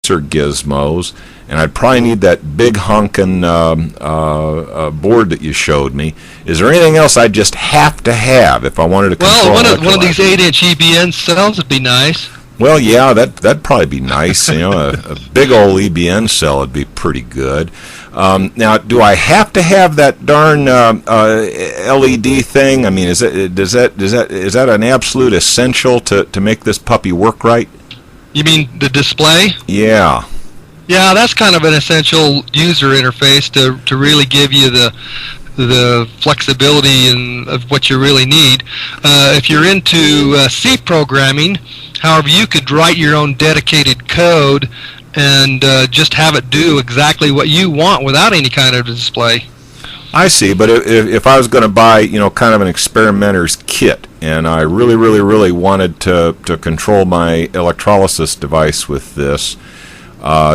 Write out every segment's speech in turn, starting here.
gizmos, and I'd probably need that big honkin' board that you showed me. Is there anything else I just have to have if I wanted to control? Well, one of these 8-inch EBN cells would be nice. Well, yeah, that'd probably be nice. You know, a big old EBN cell would be pretty good. Now, do I have to have that darn LED thing? I mean, is that an absolute essential to make this puppy work right? You mean the display? Yeah. Yeah, that's kind of an essential user interface to really give you the flexibility of what you really need. If you're into C programming, however, you could write your own dedicated code and just have it do exactly what you want without any kind of display. I see, but if I was going to buy, you know, kind of an experimenter's kit, and I really, really, really wanted to control my electrolysis device with this,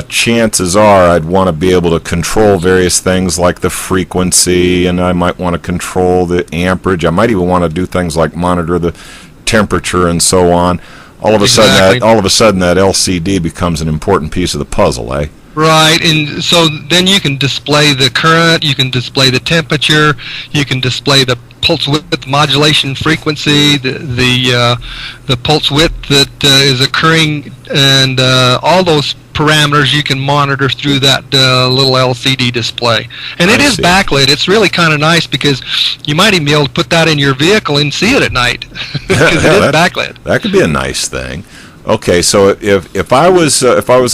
chances are I'd want to be able to control various things like the frequency, and I might want to control the amperage. I might even want to do things like monitor the temperature and so on. All of a sudden that LCD becomes an important piece of the puzzle, eh? Right, and so then you can display the current, you can display the temperature, you can display the pulse width modulation frequency, the pulse width that is occurring, and all those parameters you can monitor through that little LCD display. And it is backlit. It's really kind of nice because you might even be able to put that in your vehicle and see it at night because it is backlit. That could be a nice thing. Okay, so if I was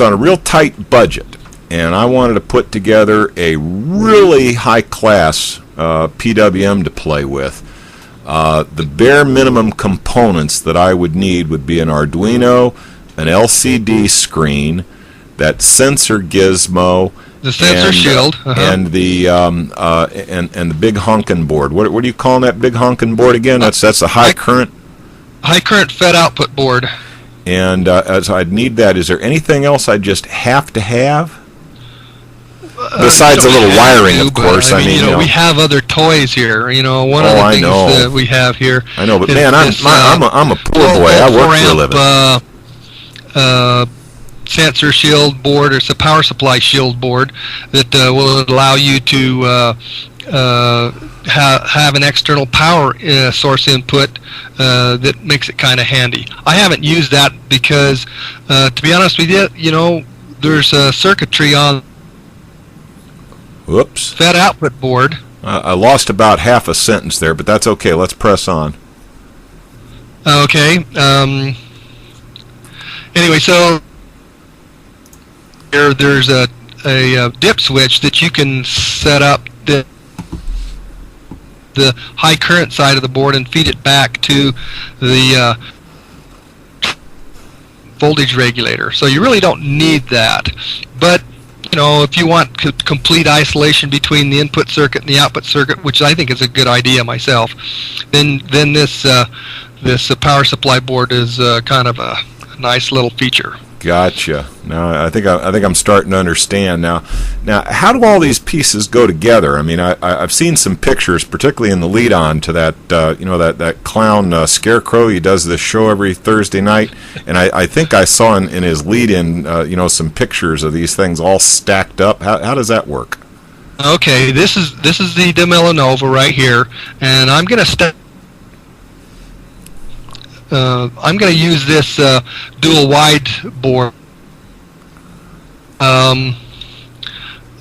on a real tight budget and I wanted to put together a really high class PWM to play with, the bare minimum components that I would need would be an Arduino, an LCD screen, that sensor gizmo, the sensor shield, and the and the big honkin' board. What are you calling that big honkin' board again? That's a high current fed output board. And so I'd need that. Is there anything else I just have to have? Besides a little wiring, of course. I mean, you know, we have other toys here. You know, one of the things that we have here. I know, but man, I'm a poor boy. I work for a living. Sensor shield board, or it's a power supply shield board that will allow you to have an external power source input that makes it kind of handy. I haven't used that because, to be honest with you, you know, there's a circuitry on fed output board. I lost about half a sentence there, but that's okay. Let's press on. Okay. Anyway, so there's a dip switch that you can set up the high current side of the board and feed it back to the voltage regulator. So you really don't need that. But you know, if you want complete isolation between the input circuit and the output circuit, which I think is a good idea myself, then this power supply board is kind of a nice little feature. Gotcha. Now I think I'm starting to understand now. Now, how do all these pieces go together? I mean, I've seen some pictures, particularly in the lead-on to that that clown Scarecrow. He does this show every Thursday night, and I think I saw in his lead-in some pictures of these things all stacked up. How does that work? Okay, this is the DeMillanova right here, and I'm going to I'm going to use this dual wide board.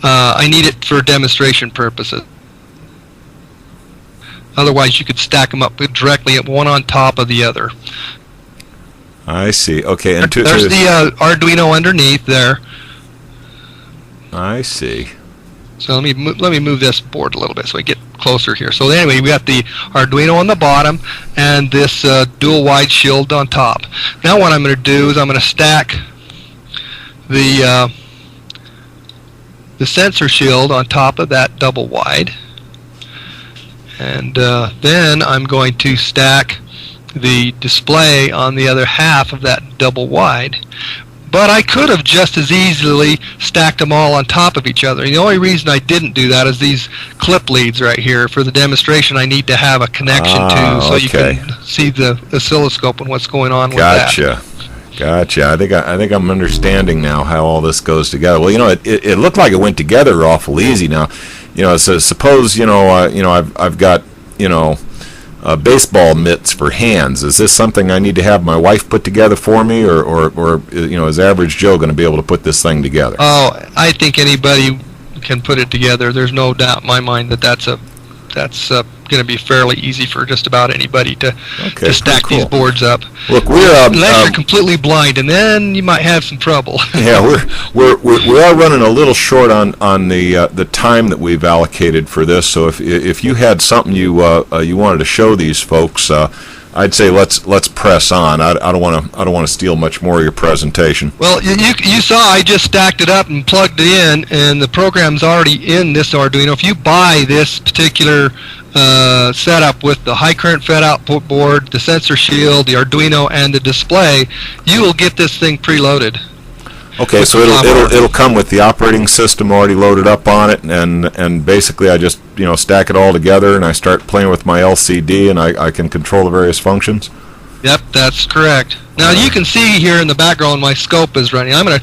I need it for demonstration purposes. Otherwise, you could stack them up directly at one on top of the other. I see. Okay, and there's the Arduino underneath there. I see. So let me move this board a little bit so we get closer here. So anyway, we got the Arduino on the bottom and this dual wide shield on top. Now what I'm going to do is I'm going to stack the sensor shield on top of that double wide, and then I'm going to stack the display on the other half of that double wide. But I could have just as easily stacked them all on top of each other. And the only reason I didn't do that is these clip leads right here. For the demonstration, I need to have a connection to, so you can see the oscilloscope and what's going on with that. Gotcha. Gotcha. I think I'm understanding now how all this goes together. Well, it looked like it went together awful easy. Now, so suppose I've got baseball mitts for hands. Is this something I need to have my wife put together for me, or is Average Joe going to be able to put this thing together? Oh, I think anybody can put it together. There's no doubt in my mind that that's going to be fairly easy for just about anybody to stack these boards up. Look, unless you're completely blind, and then you might have some trouble. Yeah, we are running a little short on the time that we've allocated for this. So if you had something you wanted to show these folks, I'd say let's press on. I don't want to steal much more of your presentation. Well, you saw I just stacked it up and plugged it in, and the program's already in this Arduino. If you buy this particular setup with the high current fed output board, the sensor shield, the Arduino, and the display, you will get this thing preloaded. Okay, so it'll come with the operating system already loaded up on it, and basically I just stack it all together and I start playing with my LCD and I can control the various functions. Yep, that's correct. Now you can see here in the background my scope is running. I'm gonna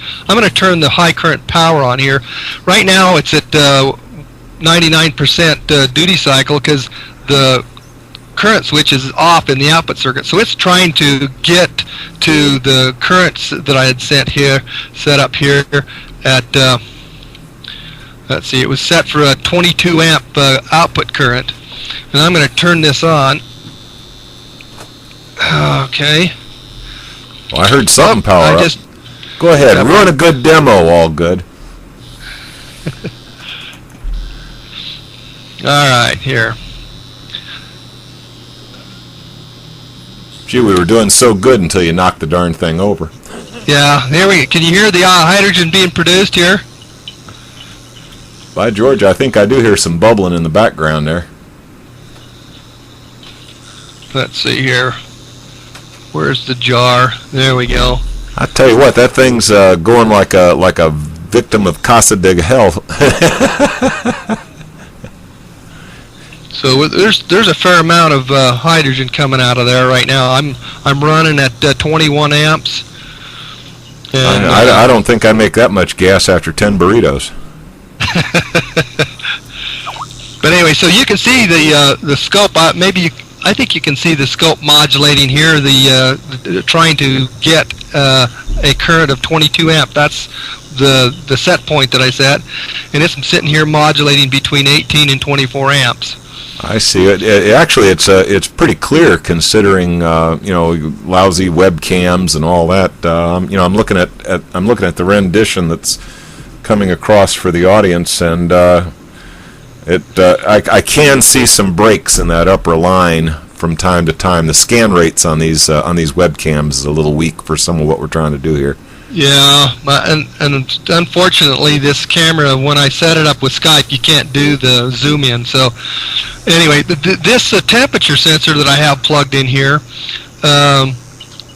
turn the high current power on here. Right now it's at 99% duty cycle because the current switch is off in the output circuit, so it's trying to get to the currents that I had set up here at let's see, it was set for a 22 amp output current, and I'm going to turn this on. Okay. Well, I heard something power up. Go ahead, run a good demo, Allgood. All right, here. Gee, we were doing so good until you knocked the darn thing over. Yeah, there we go. Can you hear the hydrogen being produced here? By George, I think I do hear some bubbling in the background there. Let's see here. Where's the jar? There we go. I tell you what, that thing's going like a victim of Casa de Hell. So there's a fair amount of hydrogen coming out of there right now. I'm running at 21 amps. And, I don't think I make that much gas after 10 burritos. But anyway, so you can see the scope. I think you can see the scope modulating here. The trying to get a current of 22 amp. That's the set point that I set, and it's sitting here modulating between 18 and 24 amps. I see it. Actually, it's pretty clear considering lousy webcams and all that. I'm looking at the rendition that's coming across for the audience, and I can see some breaks in that upper line from time to time. The scan rates on these webcams is a little weak for some of what we're trying to do here. Yeah, and unfortunately, this camera, when I set it up with Skype, you can't do the zoom in. So, anyway, this temperature sensor that I have plugged in here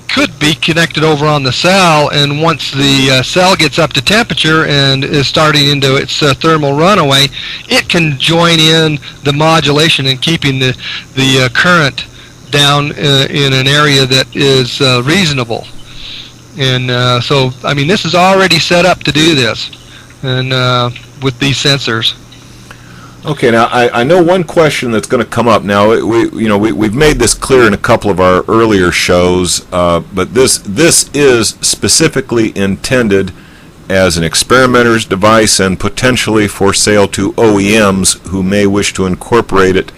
could be connected over on the cell, and once the cell gets up to temperature and is starting into its thermal runaway, it can join in the modulation and keeping the current down in an area that is reasonable. And so, I mean, this is already set up to do this, and with these sensors. Okay, now I know one question that's going to come up. Now we've made this clear in a couple of our earlier shows, but this is specifically intended as an experimenter's device and potentially for sale to OEMs who may wish to incorporate it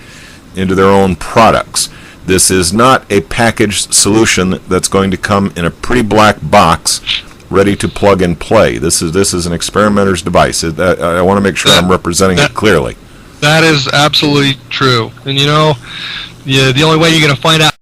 into their own products. This is not a packaged solution that's going to come in a pretty black box ready to plug and play. This is an experimenter's device. I want to make sure I'm representing it clearly. That is absolutely true. And the only way you're going to find out